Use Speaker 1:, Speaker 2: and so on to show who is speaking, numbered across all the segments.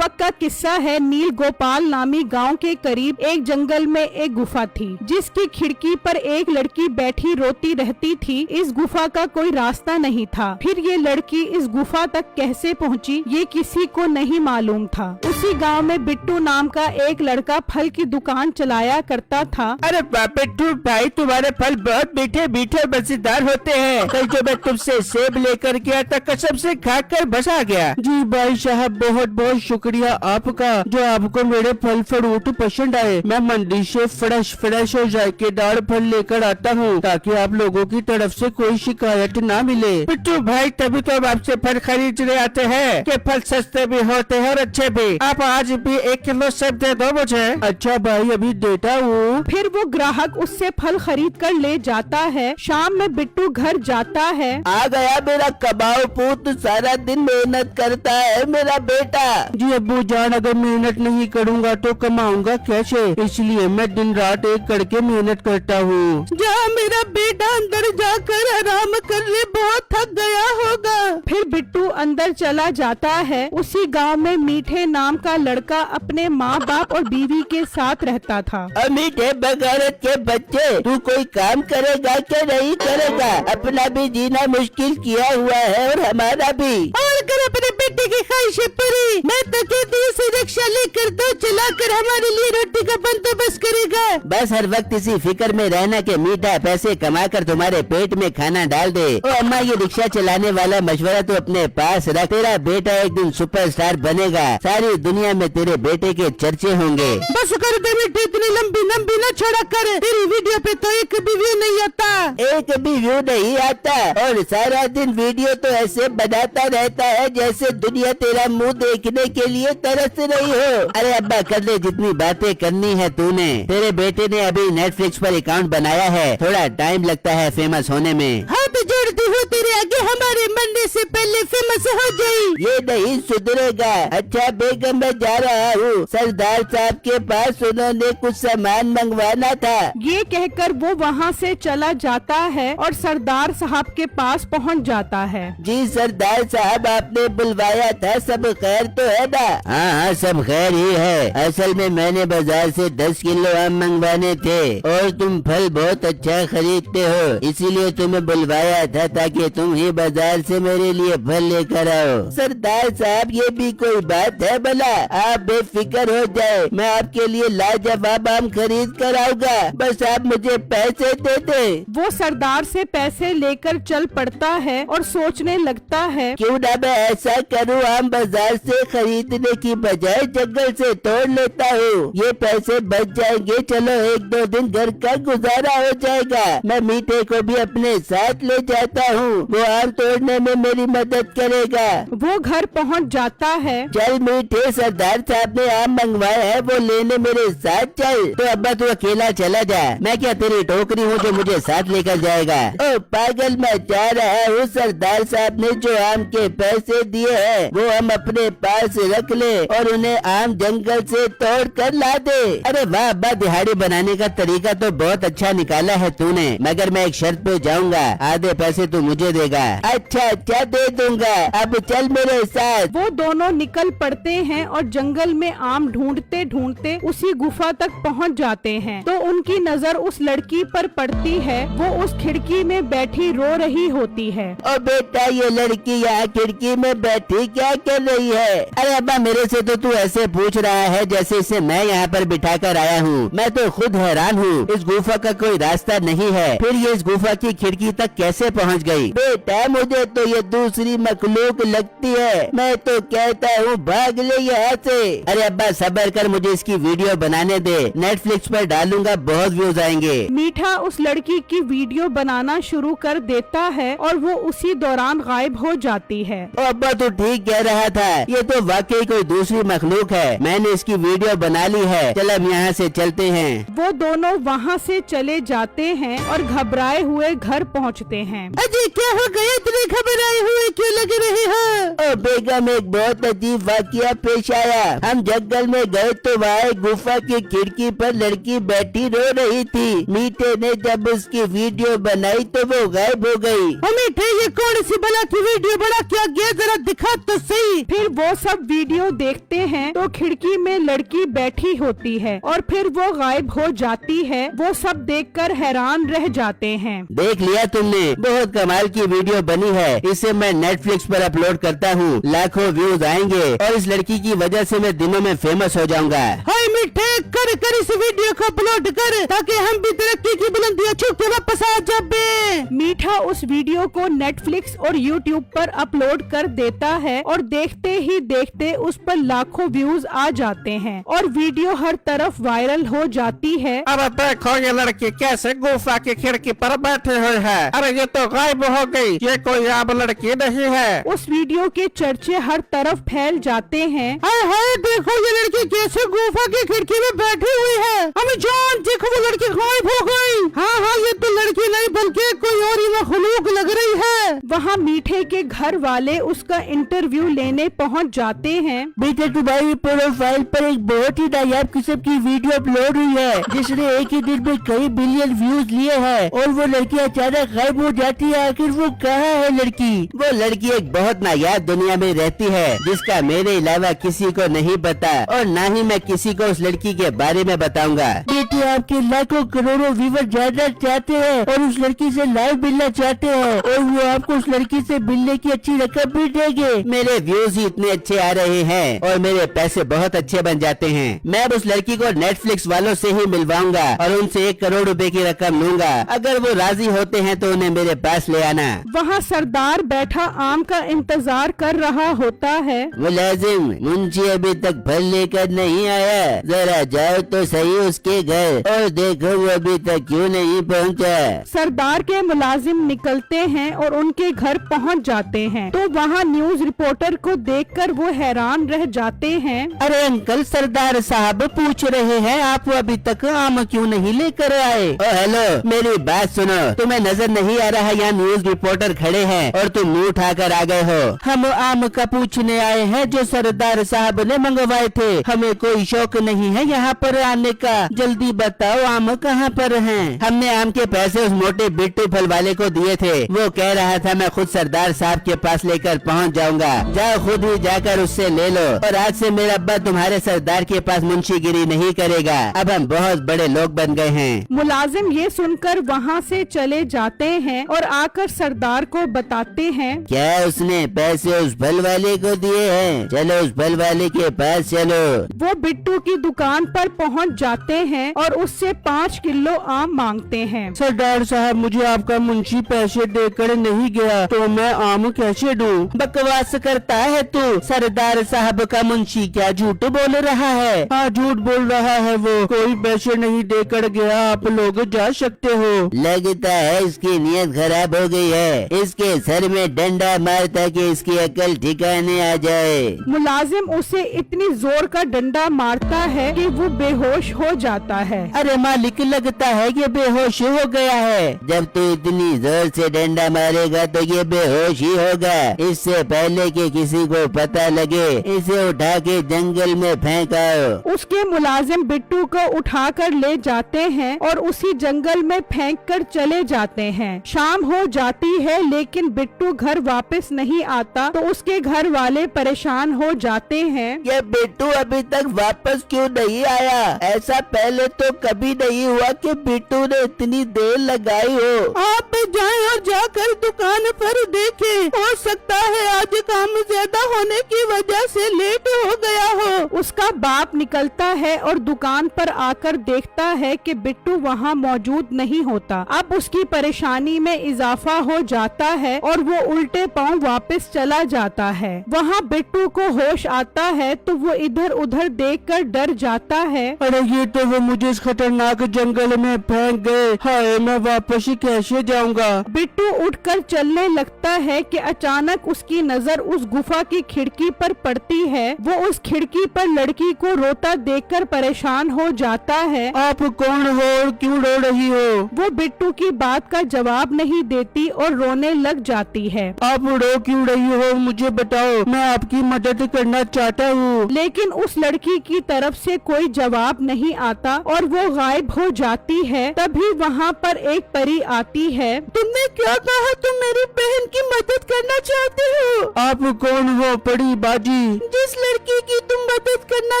Speaker 1: वक्त का किस्सा है। नील गोपाल नामी गांव के करीब एक जंगल में एक गुफा थी, जिसकी खिड़की पर एक लड़की बैठी रोती रहती थी। इस गुफा का कोई रास्ता नहीं था। फिर ये लड़की इस गुफा तक कैसे पहुंची, ये किसी को नहीं मालूम था। उसी गांव में बिट्टू नाम का एक लड़का फल की दुकान चलाया करता था।
Speaker 2: अरे बिट्टू भाई, तुम्हारे फल बहुत मीठे मीठे मजेदार होते हैं। कल जो मैं तुमसे सेब लेकर गया था, कसम से खाकर बसा गया। जी भाई साहब, बहुत बहुत शुक्रिया आपका, जो आपको मेरे फल फ्रूट पसंद आए। मैं मंडी से फ्रेश और जायकेदार फल लेकर आता हूँ, ताकि आप लोगों की तरफ से कोई शिकायत ना मिले। बिट्टू भाई, तभी तो हम आपसे फल खरीदने आते हैं कि फल सस्ते भी होते हैं और अच्छे भी। आप आज भी 1 किलो सेब दे दो मुझे। अच्छा भाई, अभी देता हूँ।
Speaker 1: फिर वो ग्राहक उससे फल खरीद कर ले जाता है। शाम में बिट्टू घर जाता है।
Speaker 2: आ गया मेरा कबाऊ पूत, सारा दिन मेहनत करता है मेरा बेटा। जी अब्बू जान, अगर मेहनत नहीं करूँगा तो कमाऊंगा कैसे, इसलिए मैं दिन रात एक करके मेहनत करता हूँ।
Speaker 1: जा मेरा बेटा अंदर जाकर आराम कर ले, बहुत थक गया होगा। फिर बिट्टू अंदर चला जाता है। उसी गांव में मीठे नाम का लड़का अपने माँ बाप और बीवी के साथ रहता था।
Speaker 2: मीठे बगारत के बच्चे, तू कोई काम करेगा क्या नहीं करेगा? अपना भी जीना मुश्किल किया हुआ है और हमारा भी।
Speaker 1: और कर अपने बेटे की ख्वाहिशें पूरी। मैं तो कहती हूँ इसे रिक्शा लेकर दो, चलाकर हमारे लिए रोटी का बंदोबस्त करेगा।
Speaker 2: बस हर वक्त इसी फिक्र में रहना कि मीठा पैसे कमाकर तुम्हारे पेट में खाना डाल दे। ओ अम्मा, ये रिक्शा चलाने वाला मशवरा तो अपने पास रख। तेरा बेटा एक दिन सुपरस्टार बनेगा, सारी दुनिया में तेरे बेटे के चर्चे होंगे।
Speaker 1: बस कर दे बेटे, इतनी लंबी लंबी न छोड़ा कर। तेरी वीडियो पे तो एक भी व्यू नहीं आता।
Speaker 2: एक भी व्यू नहीं आता, और सारा दिन वीडियो तो ऐसे बनाता रहता है जैसे दुनिया तेरा मुंह देखने के लिए तरस रही हो। अरे अब्बा, कर ले जितनी बातें करनी है तूने। तेरे बेटे ने अभी नेटफ्लिक्स पर अकाउंट बनाया है, थोड़ा टाइम लगता है फेमस होने में।
Speaker 1: हाथ जोड़ती हूँ तेरे आगे, हमारे मरने से पहले फेमस हो जाए।
Speaker 2: ये नहीं सुधरेगा। अच्छा बेगम, मैं जा रहा हूँ सरदार साहब के पास, उन्होंने कुछ सामान मंगवाना था।
Speaker 1: ये कहकर वो वहाँ से चला जाता है और सरदार साहब के पास पहुँच जाता है।
Speaker 2: जी सरदार साहब, आपने बुलवाया था, सब खैर तो है ना? हाँ, सब खैर ही है। असल में मैंने बाजार से 10 किलो आम मंगवाने थे, और तुम फल बहुत अच्छा खरीदते हो, इसीलिए तुम्हें बुलवाया था, ताकि तुम ही बाजार से मेरे लिए फल लेकर आओ। सरदार साहब, ये भी कोई बात है भला? आप बेफिक्र हो जाए, मैं आपके लिए लाजवाब आम खरीद कर आऊंगा, बस आप मुझे पैसे दे दे।
Speaker 1: वो सरदार से पैसे लेकर चल पड़ता है और सोचने लगता है,
Speaker 2: क्यों ना मैं ऐसा करूँ, आम बाजार से खरीदने की बजाय जंगल से तोड़ लेता हूँ। ये पैसे बच जाएंगे, चलो 1-2 दिन घर का गुजारा हो जाएगा। मैं मीठे को भी अपने साथ ले जाता हूँ, वो आम तोड़ने में मेरी मदद करेगा।
Speaker 1: वो घर पहुँच जाता है।
Speaker 2: चल मीठे, सरदार साहब ने आम मंगवाया है, वो लेने मेरे साथ चल। तो अब्बा तू अकेला चला जा, मैं क्या तेरी टोकरी हूँ जो मुझे साथ लेकर जाएगा? ओ पागल, मैं जा रहा हूँ। सरदार साहब ने जो आम के पैसे दिए हैं, वो हम अपने पास रख ले और उन्हें आम जंगल से तोड़ कर ला दे। अरे वाह अब्बा, दिहाड़ी बनाने का तरीका तो बहुत अच्छा निकाला है तूने, मगर मैं एक शर्त पे जाऊंगा, आधे पैसे तू मुझे देगा। अच्छा अच्छा, दे दूंगा, अब चल मेरे साथ।
Speaker 1: वो दोनों निकल पड़ते हैं और जंगल में आम ढूंढते ढूंढते उसी गुफा तक पहुंच जाते हैं। तो उनकी नजर उस लड़की पर पड़ती है। वो उस खिड़की में बैठी रो रही होती है।
Speaker 2: ओ बेटा, ये लड़की यहाँ खिड़की में बैठी क्या कर रही है? अरे अब्बा, मेरे से तो तू ऐसे पूछ रहा है जैसे इसे मैं यहाँ पर बिठा कर आया हूँ। मैं तो खुद हैरान हूँ, इस गुफा का कोई रास्ता नहीं है, फिर ये इस गुफा की खिड़की तक कैसे पहुँच गई? बेटा, मुझे तो ये दूसरी मखलूक लगती है, मैं तो कहता हूँ भाग ले यहाँ से। अरे अब्बा सब्र कर, मुझे इसकी वीडियो बनाने दे, नेटफ्लिक्स पर डालूंगा, बहुत व्यूज आएंगे।
Speaker 1: मीठा उस लड़की की वीडियो बनाना शुरू कर देता है और वो उसी दौरान गायब हो जाती है।
Speaker 2: ओ अब्बा, तू ठीक कह रहा था, ये तो वाकई कोई दूसरी मखलूक है। मैंने इसकी वीडियो बना ली है, चल अब यहाँ से चलते हैं।
Speaker 1: वो दोनों वहाँ से चले जाते हैं और घबराए हुए घर पहुँचते हैं।
Speaker 2: अजय क्या हो गया, इतने घबराए हुए क्यों लग रहे हो? बेगम एक बहुत अजीब वाकया पेश आया। हम जंगल में गए तो वहाँ गुफा की खिड़की पर लड़की बैठी रो रही थी। मीठे ने जब उसकी वीडियो बनाई तो वो गायब हो गई। मीठे ये कौन सी बला की वीडियो बना क्या गया, जरा दिखा तो सही।
Speaker 1: फिर वो सब वीडियो देखते हैं तो खिड़की में लड़की बैठी होती है और फिर वो गायब हो जाती है। वो सब देखकर हैरान रह जाते हैं।
Speaker 2: देख लिया तुमने, बहुत कमाल की वीडियो बनी है। इसे मैं नेटफ्लिक्स पर अपलोड करता हूँ, लाखों व्यूज आएंगे और इस लड़की की वजह से मैं दिनों में फेमस हो जाऊंगा। हाय मीठे कर इस वीडियो को अपलोड कर ताकि हम भी तरक्की की बुलंदियां छू के वापस आ जाए।
Speaker 1: मीठा उस वीडियो को नेटफ्लिक्स और यूट्यूब पर अपलोड कर देता है और देखते ही देखते उस पर लाखों व्यूज आ जाते हैं और वीडियो हर तरफ वायरल हो जाती है।
Speaker 2: अरे देखो ये लड़की कैसे गुफा की खिड़की पर बैठी हुई है। अरे ये तो गायब हो गई, ये कोई आम लड़की नहीं है।
Speaker 1: उस वीडियो के चर्चे हर तरफ फैल जाते हैं।
Speaker 2: हाय देखो ये लड़की कैसे गुफा की खिड़की में बैठी हुई है। हमें जान देखो वो लड़की गायब हो गई। हाँ ये तो लड़की नहीं बल्कि कोई और ही मखलूक लग रही है।
Speaker 1: वहाँ मीठे के घर वाले उसका इंटरव्यू लेने पहुँच जाते हैं।
Speaker 2: बेटे तुम्हारी प्रोफाइल पर एक बहुत ही नायाब किस्म की वीडियो अपलोड हुई है जिसने एक ही दिन में कई बिलियन व्यूज लिए हैं और वो लड़की अचानक गायब हो जाती है। आखिर वो कहाँ है लड़की? वो लड़की एक बहुत नायाब दुनिया में रहती है जिसका मेरे अलावा किसी को नहीं पता और न ही मैं किसी को उस लड़की के बारे में बताऊंगा। बेटे आपके लाखों करोड़ों व्यूवर जानना चाहते हैं और उस लड़की से लाइव मिलना चाहते हैं और वो आपको उस लड़की से मिलने की अच्छी रकम भी देंगे। मेरे व्यूज ही इतने अच्छे आ रहे हैं और मेरे पैसे बहुत अच्छे बन जाते हैं। मैं अब उस लड़की को नेटफ्लिक्स वालों से ही मिलवाऊंगा और उनसे 1 करोड़ रुपए की रकम लूंगा। अगर वो राजी होते हैं तो उन्हें मेरे पास ले आना।
Speaker 1: वहाँ सरदार बैठा आम का इंतजार कर रहा होता है।
Speaker 2: मुलाजिम मुंशी अभी तक फल लेकर नहीं आया, जरा जाओ तो सही उसके घर और देखो वो अभी तक क्यों नहीं पहुंचा।
Speaker 1: सरदार के मुलाजिम निकलते हैं और उनके घर पहुंच जाते हैं तो वहाँ न्यूज रिपोर्टर को देखकर वो हैरान रह जाते हैं।
Speaker 2: अरे अंकल सरदार साहब पूछ रहे हैं आप अभी तक आम क्यों नहीं लेकर आए। ओ हेलो मेरी बात सुनो, तुम्हें नजर नहीं आ रहा यहाँ न्यूज रिपोर्टर खड़े हैं और तुम मुंह उठाकर आ गए हो। हम आम का पूछने आए हैं जो सरदार साहब ने मंगवाए थे। हमें कोई शौक नहीं है यहाँ पर आने का, जल्दी बताओ आम कहाँ पर हैं। हमने आम के पैसे उस मोटे बिट्टू फल वाले को दिए थे, वो कह रहा था मैं खुद सरदार साहब के पास लेकर पहुँच जाऊंगा। जाओ खुद ही जाकर उससे ले लो और आज से मेरा अब्बा तुम्हारे सरदार के पास मुंशीगिरी नहीं करेगा। अब हम बहुत बड़े लोग बन गए हैं।
Speaker 1: मुलाजिम ये सुनकर वहाँ से चले जाते हैं और आकर सरदार को बताते हैं।
Speaker 2: क्या उसने पैसे उस फल वाले को दिए हैं? चलो उस फल वाले के पास चलो।
Speaker 1: वो बिट्टू की दुकान पर पहुँच जाते हैं और उससे 5 किलो आम मांगते हैं।
Speaker 2: सरदार साहब मुझे आपका मुंशी पैसे देकर नहीं गया तो मैं आम कैसे दूं? बकवास करता है तू। सरदार साहब का मुंशी क्या झूठ बोल रहा है? हाँ झूठ बोल रहा है वो, कोई पैसे नहीं देकर गया, आप लोग जा सकते हो। लगता है इसकी नीयत खराब हो गई है, इसके सर में डंडा मार ताकि इसकी अकल ठिकाने आ जाए।
Speaker 1: मुलाजिम उसे इतनी जोर का डंडा मारता है कि वो बेहोश हो जाता है।
Speaker 2: अरे मालिक लगता है ये बेहोश हो गया है। जब तू इतनी जोर से डंडा मारेगा तो ये बेहोश ही होगा। इससे पहले कि किसी को पता लगे इसे उठा के जंगल में फेंकाओ।
Speaker 1: उसके मुलाजिम बिट्टू को उठाकर ले जाते हैं और उसी जंगल में फेंककर चले जाते हैं। शाम हो जाती है लेकिन बिट्टू घर वापस नहीं आता तो उसके घर वाले परेशान हो जाते हैं।
Speaker 2: ये बिट्टू अभी तक वापस क्यों नहीं आया? ऐसा पहले तो कभी नहीं हुआ कि बिट्टू ने इतनी देर लगाई हो। आप जाएं और जाकर दुकान पर देखें, हो सकता है आज काम ज्यादा होने की वजह से लेट हो गया हो।
Speaker 1: उसका बाप निकलता है और दुकान पर आकर देखता है कि बिट्टू वहाँ मौजूद नहीं होता। अब उसकी परेशानी में इजाफा हो जाता है और वो उल्टे पांव वापस चला जाता है। वहाँ बिट्टू को होश आता है तो वो इधर उधर देखकर डर जाता है।
Speaker 2: अरे ये तो वो मुझे इस खतरनाक जंगल में फेंक गए। हाय हाय मैं वापस कैसे जाऊंगा।
Speaker 1: बिट्टू उठकर चलने लगता है कि अचानक उसकी नजर उस गुफा की खिड़की पर पड़ती है। वो उस खिड़की पर लड़की को रोता देखकर परेशान हो जाता है।
Speaker 2: आप कौन हो और क्यों रो रही हो?
Speaker 1: वो बिट्टू की बात का जवाब नहीं देती और रोने लग जाती है।
Speaker 2: आप रो क्यों रही हो मुझे बताओ, मैं आपकी मदद करना चाहता हूँ।
Speaker 1: लेकिन उस लड़की की तरफ से कोई जवाब नहीं आता और वो गायब हो जाती है। तभी वहाँ पर एक परी आती है। तुमने क्या कहा? तुम मेरी बहन की मदद करना चाहते हो?
Speaker 2: आप कौन हो परी बाजी?
Speaker 1: जिस लड़की की तुम मदद करना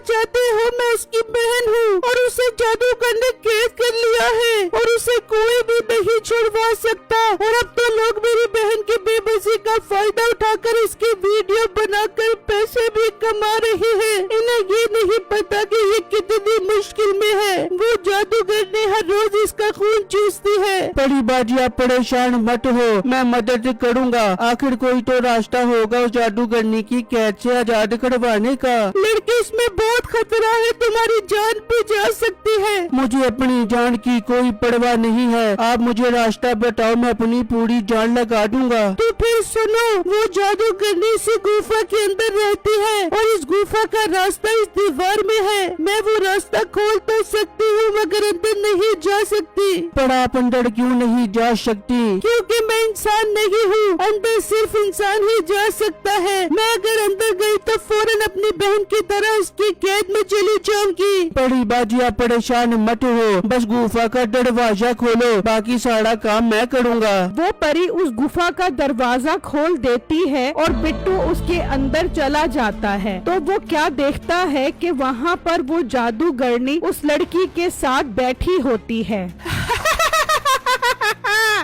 Speaker 1: चाहते हो मैं उसकी बहन हूँ और उसे जादूगर ने कैद कर लिया है और उसे कोई भी नहीं छुड़वा सकता। और अब तो लोग मेरी बहन की बेबसी का फायदा उठाकर इसकी वीडियो बनाकर पैसे भी कमा रहे हैं। इन्हें ये नहीं पता कि ये कितनी मुश्किल में है। वो जादूगर ने हर रोज इसका खून चूसती है।
Speaker 2: परी बाजी आप परेशान मत हो, मैं मदद करूँगा। आखिर कोई तो रास्ता होगा उस जादूगरनी की कैद से आजाद करवाने का।
Speaker 1: लड़की इसमें बहुत खतरा है, तुम्हारी जान पे जा सकती है।
Speaker 2: मुझे अपनी जान की कोई परवाह नहीं है, आप मुझे रास्ता बताओ, मैं अपनी पूरी जान लगा दूंगा।
Speaker 1: तो फिर सुनो, वो जादूगरनी इसी गुफा के अंदर रहती है और इस गुफा का रास्ता इस दीवार में है। मैं वो रास्ता खोल तो सकती हूँ मगर अंदर नहीं जा सकती।
Speaker 2: पर आप अंदर क्यों नहीं जा सकती?
Speaker 1: क्योंकि मैं इंसान नहीं हूँ, अंदर सिर्फ इंसान ही जा सकता है। मैं अगर अंदर गई तो फौरन अपनी बहन की तरह उसकी कैद में चली जाऊंगी।
Speaker 2: परी बाजी आप परेशान मत हो, बस गुफा का दरवाजा खोलो, बाकी सारा काम मैं करूँगा।
Speaker 1: वो परी उस गुफा का दरवाजा खोल देती है और बिट्टू उसके अंदर चला जाता है। तो वो क्या देखता है कि वहाँ पर वो जादूगरनी उस लड़की के साथ बैठी होती है।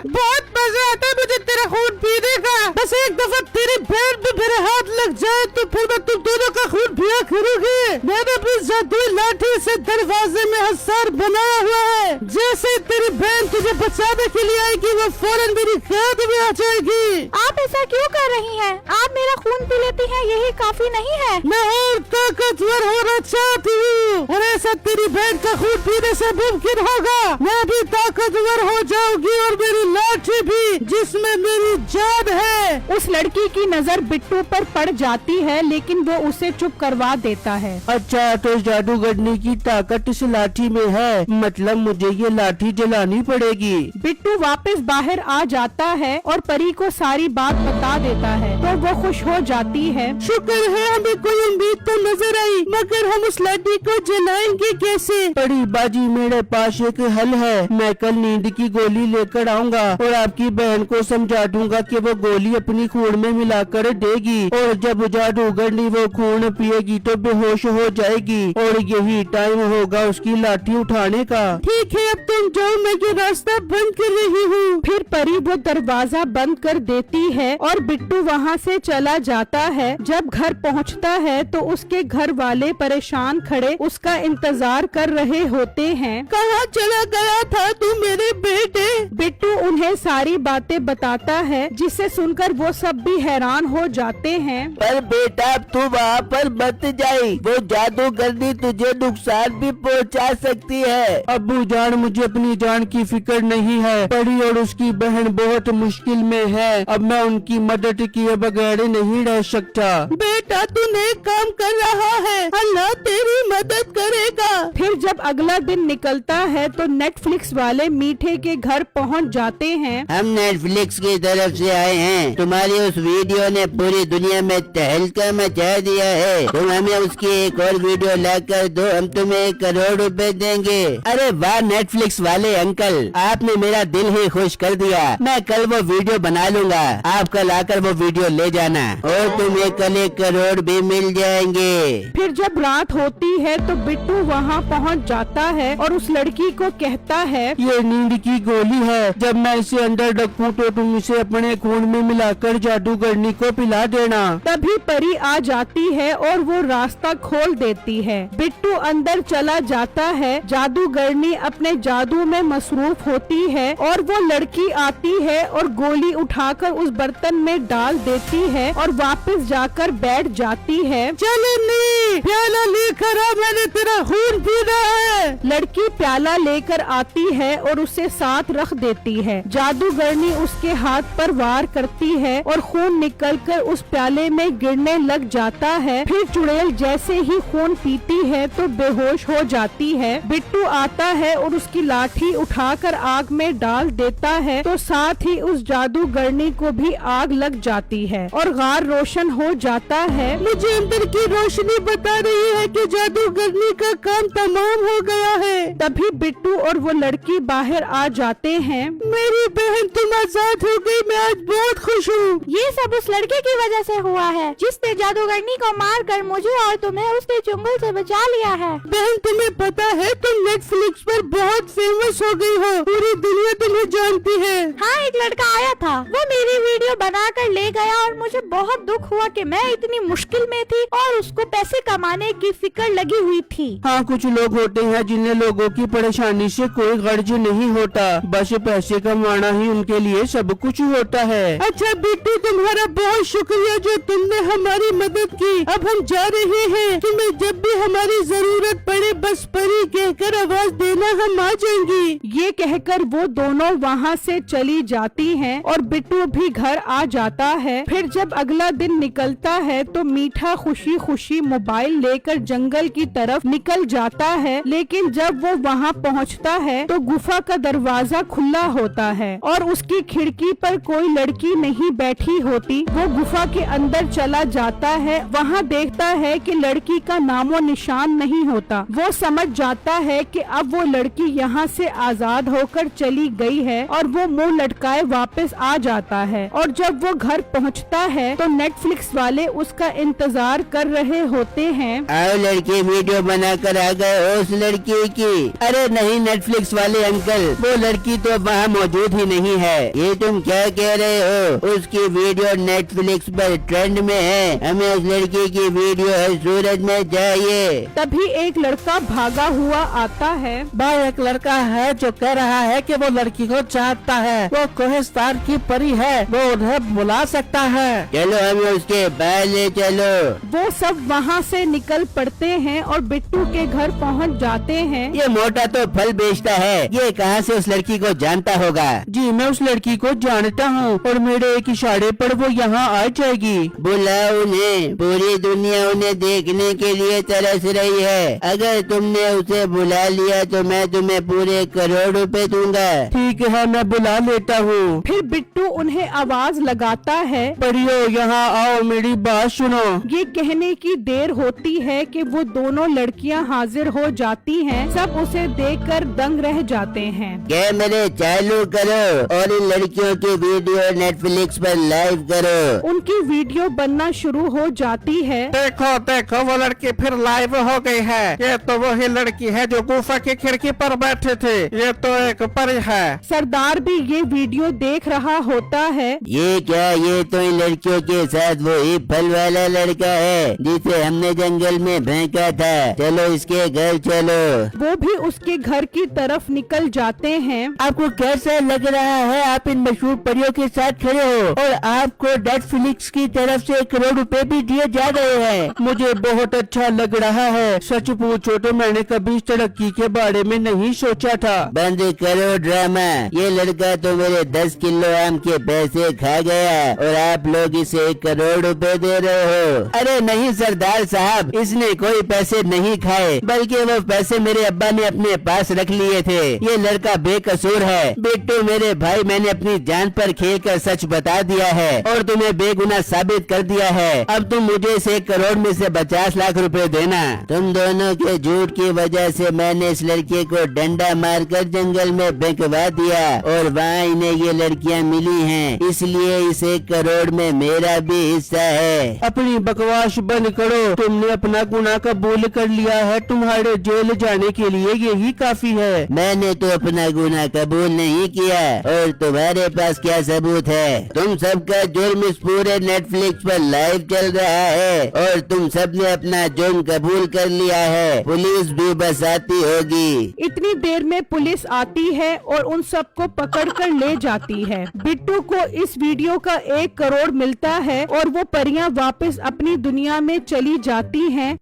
Speaker 1: बहुत मजा आता है मुझे तेरा खून पीने का। बस एक दफा तेरी बहन पे मेरे हाथ लग जाए तो फिर मैं तुम दोनों का खून पिया करूंगी। मैंने अपनी जादुई लाठी से दरवाजे में हसार बनाया हुआ है। जैसे तेरी बहन तुझे बचाने के लिए आएगी वो फौरन मेरी कैद में आ जाएगी।
Speaker 3: आप ऐसा क्यों कर रही हैं? आप मेरा खून पी लेती हैं, यही काफी नहीं है?
Speaker 1: मैं और ताकतवर होना चाहती हूँ और ऐसा तेरी बहन का खून पीने से मुमकिन होगा। मैं भी ताकतवर हो जाऊंगी और मेरी लाठी भी जिसमें मेरी जान है। उस लड़की की नजर बिट्टू पर पड़ जाती है लेकिन वो उसे चुप करवा देता है।
Speaker 2: अच्छा तो इस जादूगरनी की ताकत इस लाठी में है, मतलब मुझे ये लाठी जलानी पड़ेगी।
Speaker 1: बिट्टू वापस बाहर आ जाता है और परी को सारी बात बता देता है तो वो खुश हो जाती है। शुक्र है हमें कोई उम्मीद तो नजर आई, मगर हम उस लाठी को जलाएंगे कैसे?
Speaker 2: परी बाजी मेरे पास एक हल है, मैं कल नींद की गोली लेकर आऊंगा और आपकी बहन को समझा दूंगा कि वो गोली अपनी खून में मिलाकर देगी और जब जादूगरनी वो खून पिएगी तो बेहोश हो जाएगी और यही टाइम होगा उसकी लाठी उठाने का।
Speaker 1: ठीक है अब तुम जाओ, मैं ये रास्ता बंद कर रही हूँ। फिर परी वो दरवाजा बंद कर देती है और बिट्टू वहाँ से चला जाता है। जब घर पहुँचता है तो उसके घर वाले परेशान खड़े उसका इंतजार कर रहे होते हैं। कहाँ चला गया था तू मेरे बेटे? बिट्टू उन्हें सारी बातें बताता है जिसे सुनकर वो सब भी हैरान हो जाते हैं।
Speaker 2: पर बेटा तू वहाँ पर मत जाई, वो जादूगरनी तुझे नुकसान भी पहुँचा सकती है। अब्बू जान मुझे अपनी जान की फिक्र नहीं है, परी और उसकी बहन बहुत मुश्किल में है, अब मैं उनकी मदद किए बगैर नहीं रह सकता।
Speaker 1: बेटा तू नेक काम कर रहा है, अल्लाह तेरी मदद करेगा। फिर जब अगला दिन निकलता है तो नेटफ्लिक्स वाले मीठे के घर पहुंच जाते हैं।
Speaker 4: हम नेटफ्लिक्स की तरफ से आए हैं, तुम्हारी उस वीडियो ने पूरी दुनिया में तहलका मचा दिया है, तुम हमें उसकी एक और वीडियो ला कर दो, हम तुम्हें 1 करोड़ रुपए देंगे। अरे वाह नेटफ्लिक्स वाले अंकल, आपने मेरा दिल ही खुश कर दिया। मैं कल वो वीडियो बना लूंगा, आप कल आकर वो वीडियो ले जाना और तुम्हें कल 1 करोड़ भी मिल जाएंगे।
Speaker 1: फिर जब रात होती है तो बिट्टू वहाँ पहुँच जाता है और उस लड़की को कहता है
Speaker 2: ये नींद की गोली है, जब मैं इसे अंदर रखूं तो तुम इसे अपने खून में मिलाकर जादूगरनी को पिला देना।
Speaker 1: तभी परी आ जाती है और वो रास्ता खोल देती है। बिट्टू अंदर चला जाता है, जादूगरनी अपने जादू में मसरूफ होती है और वो लड़की आती है और गोली उठाकर उस बर्तन में डाल देती है और वापस जाकर बैठ जाती है। चलो नी प्याला लेकर
Speaker 2: करा, मैंने तेरा खून पीना है।
Speaker 1: लड़की प्याला लेकर आती है और उसे साथ रख देती है। जादूगरनी उसके हाथ पर वार करती है और खून निकलकर उस प्याले में गिरने लग जाता है। फिर चुड़ैल जैसे ही खून पीती है तो बेहोश हो जाती है। बिट्टू आता है और उसकी लाठी उठाकर आग में डाल देता है तो साथ ही उस जादूगरनी को भी आग लग जाती है और गार रोशन हो जाता है।
Speaker 2: मुझे अंदर की रोशनी बता रही है कि जादूगरनी का काम तमाम हो गया है।
Speaker 1: तभी बिट्टू और वो लड़की बाहर आ जाते हैं।
Speaker 2: मेरी बहन तुम आजाद हो गई, मैं आज बहुत खुश हूँ।
Speaker 3: ये सब उस लड़के की वजह से हुआ है जिसने जादूगरनी को मार कर मुझे और तुम्हें उसके चुंगल से बचा लिया है।
Speaker 2: बहन तुम्हें पता है तुम नेटफ्लिक्स पर बहुत फेमस हो गई हो, पूरी दुनिया तुम्हें जानती है।
Speaker 3: हाँ, एक लड़का आया था, वो मेरी वीडियो बनाकर ले गया और मुझे बहुत दुख हुआ कि मैं इतनी मुश्किल में थी और उसको पैसे कमाने की फिक्र लगी हुई थी।
Speaker 2: हाँ, कुछ लोग होते हैं जिन्हें लोगों की परेशानी से कोई गर्ज नहीं होता, बस पैसे कमाना ही उनके लिए सब कुछ होता है। अच्छा बिट्टू, तुम्हारा बहुत शुक्रिया जो तुमने हमारी मदद की। अब हम जा रहे हैं, तुम्हें जब भी हमारी जरूरत पड़े बस परी कहकर आवाज देना, हम आ जाएंगी।
Speaker 1: ये कहकर वो दोनों वहाँ से चली जाती हैं और बिट्टू भी घर आ जाता है। फिर जब अगला दिन निकलता है तो मीठा खुशी खुशी मोबाइल लेकर जंगल की तरफ निकल जाता है, लेकिन जब वो वहाँ पहुँचता है तो गुफा का दरवाजा खुला होता है और उसकी खिड़की पर कोई लड़की नहीं बैठी होती। वो गुफा के अंदर चला जाता है, वहाँ देखता है कि लड़की का नामो निशान नहीं होता। वो समझ जाता है कि अब वो लड़की यहाँ से आजाद होकर चली गई है और वो मुंह लटकाए वापस आ जाता है। और जब वो घर पहुँचता है तो नेटफ्लिक्स वाले उसका इंतजार कर रहे होते हैं।
Speaker 4: आओ लड़की, वीडियो बनाकर आ गए हो उस लड़की की? अरे नहीं नेटफ्लिक्स वाले अंकल, वो लड़की तो वहाँ मौजूद ही नहीं है। ये तुम क्या कह रहे हो? उसकी वीडियो नेटफ्लिक्स पर ट्रेंड में है, हमें उस लड़की की वीडियो हर सूरत में चाहिए।
Speaker 1: तभी एक लड़का भागा हुआ आता है।
Speaker 2: भाई, एक लड़का है जो कह रहा है कि वो लड़की को चाहता है, वो कोहिस्तान की परी है, वो उन्हें बुला सकता है।
Speaker 4: चलो हमें उसके बाहर ले चलो।
Speaker 1: वो सब वहाँ से निकल पड़ते हैं और बिट्टू के घर पहुँच जाते हैं।
Speaker 4: ये मोटा तो फल बेचता है, ये कहाँ से उस लड़की को जानता होगा?
Speaker 2: जी, मैं उस लड़की को जानता हूँ और मेरे एक इशारे पर वो यहाँ आ जाएगी।
Speaker 4: बुलाओ उन्हें, पूरी दुनिया उन्हें देखने के लिए तरस रही है। अगर तुमने उसे बुला लिया तो मैं तुम्हें पूरे करोड़ रुपए दूंगा।
Speaker 2: ठीक है, मैं बुला लेता हूँ।
Speaker 1: फिर बिट्टू उन्हें आवाज लगाता है।
Speaker 2: परियो, यहाँ आओ, मेरी बात सुनो।
Speaker 1: ये कहने की देर होती है कि वो दोनों लड़कियां हाजिर हो जाती हैं। सब उसे देखकर दंग रह जाते हैं।
Speaker 4: कैमरे चालू करो और इन लड़कियों की वीडियो नेटफ्लिक्स पर लाइव करो।
Speaker 1: उनकी वीडियो बनना शुरू हो जाती है।
Speaker 2: देखो देखो, वो लड़की फिर लाइव हो गई है। ये तो वही लड़की है जो गुफा की खिड़की पर बैठे थे। ये तो एक परी है।
Speaker 1: सरदार भी ये वीडियो देख रहा होता है।
Speaker 4: ये क्या, ये तो इन लड़कियों के साथ वही फल वाला लड़का है जिसे हमने जंगल में फेंका था। चलो इसके घर चलो।
Speaker 1: वो भी उसके घर की तरफ निकल जाते हैं।
Speaker 2: आपको कैसा लग रहा है? आप इन मशहूर परियों के साथ खड़े हो और आपको नेटफ्लिक्स की तरफ से 1 करोड़ रुपए भी दिए जा रहे हैं। मुझे बहुत अच्छा लग रहा है। सच पूछो तो मैंने कभी इस तरक्की के बारे में नहीं सोचा था।
Speaker 4: बंद करो ड्रामा। ये लड़का तो मेरे 10 किलो आम के पैसे खा गया और आप लोग इसे 1 करोड़ रुपए दे रहे हो। अरे नहीं सरदार साहब, इसने कोई पैसे नहीं खाए, बल्कि वो पैसे मेरे अब्बा ने अपने पास रख लिए थे। ये लड़का बेकसूर है। बिट्टू मेरे भाई, मैंने अपनी जान पर खेलकर सच बता दिया है और तुम्हें बेगुनाह साबित कर दिया है। अब तुम मुझे इस 1 करोड़ में से 50 लाख रुपए देना। तुम दोनों के झूठ की वजह से मैंने इस लड़के को डंडा मारकर जंगल में फेंकवा दिया और वहाँ इन्हें ये लड़कियाँ मिली हैं, इसलिए इस 1 करोड़ में मेरा भी हिस्सा है।
Speaker 2: अपनी बकवास बंद करो। तुमने अपना गुनाह कबूल कर लिया है, तुम्हारे जेल जाने के लिए यही काफी है।
Speaker 4: मैंने तो अपना गुनाह कबूल नहीं किया और तुम्हारे पास क्या सबूत है? तुम सबका जुर्म इस पूरे नेटफ्लिक्स पर लाइव चल रहा है और तुम सबने अपना जुर्म कबूल कर लिया है। पुलिस भी बस आती होगी।
Speaker 1: इतनी देर में पुलिस आती है और उन सबको पकड़कर ले जाती है। बिट्टू को इस वीडियो का 1 करोड़ मिलता है और वो परियां वापस अपनी दुनिया में चली जाती हैं।